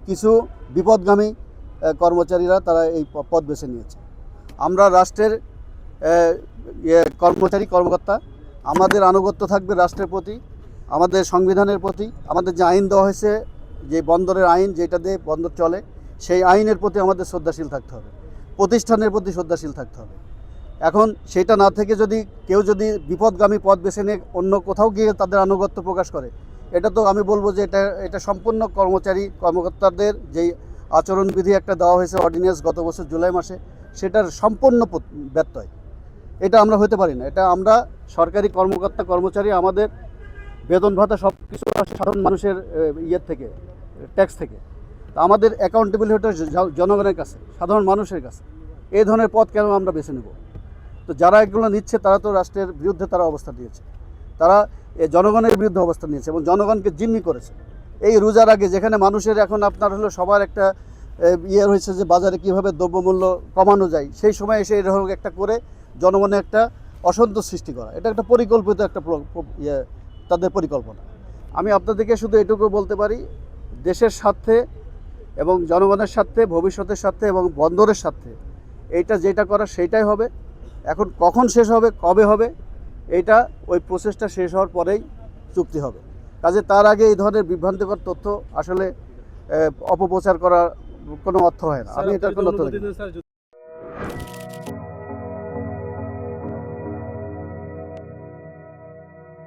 কিছু বিপদগামী কর্মচারীরা তারা এই পথ বেছে নিয়েছে। আমরা রাষ্ট্রের কর্মকর্তা, আমাদের আনুগত্য থাকবে রাষ্ট্রের প্রতি, আমাদের সংবিধানের প্রতি, আমাদের যে আইন দেওয়া হয়েছে, যে বন্দরের আইন যেটা দিয়ে বন্দর চলে, সেই আইনের প্রতি আমাদের শ্রদ্ধাশীল থাকতে হবে, প্রতিষ্ঠানের প্রতি শ্রদ্ধাশীল থাকতে হবে। এখন সেটা না থেকে কেউ যদি বিপদগামী পথ বেছে নিয়ে অন্য কোথাও গিয়ে তাদের আনুগত্য প্রকাশ করে, এটা তো আমি বলবো যে এটা সম্পূর্ণ কর্মকর্তাদের যেই আচরণবিধি একটা দেওয়া হয়েছে অর্ডিন্যান্স গত বছর জুলাই মাসে, সেটার সম্পূর্ণ ব্যত্যয়। এটা আমরা হতে পারি না। এটা আমরা সরকারি কর্মচারী, আমাদের বেতন ভাতা সব কিছু সাধারণ মানুষের থেকে, ট্যাক্স থেকে। আমাদের অ্যাকাউন্টেবিলিটি জনগণের কাছে, সাধারণ মানুষের কাছে। এই ধরনের পথ কেন আমরা বেছে নেব? তো যারা এগুলো নিচ্ছে তারা তো রাষ্ট্রের বিরুদ্ধে তারা অবস্থান নিয়েছে, তারা জনগণের বিরুদ্ধে অবস্থান নিয়েছে এবং জনগণকে জিম্মি করেছে। এই রোজার আগে যেখানে মানুষের এখন আপনার হলো সবার একটা হয়েছে যে বাজারে কীভাবে দ্রব্যমূল্য কমানো যায়, সেই সময় এসে এরকম একটা করে জনগণের একটা অসন্তোষ সৃষ্টি করা, এটা একটা পরিকল্পিত একটা তাদের পরিকল্পনা। আমি আপনাদেরকে শুধু এটুকু বলতে পারি, দেশের স্বার্থে এবং জনগণের স্বার্থে, ভবিষ্যতের স্বার্থে এবং বন্দরের স্বার্থে এইটা যেটা করা সেইটাই হবে। এখন কখন শেষ হবে, কবে হবে, এইটা ওই প্রসেসটা শেষ হওয়ার পরেই চুক্তি হবে। কাজে তার আগে এই ধরনের বিভ্রান্তিকর তথ্য আসলে অপপ্রচার করার কোনো অর্থ হয় না। আমি এটার কোনো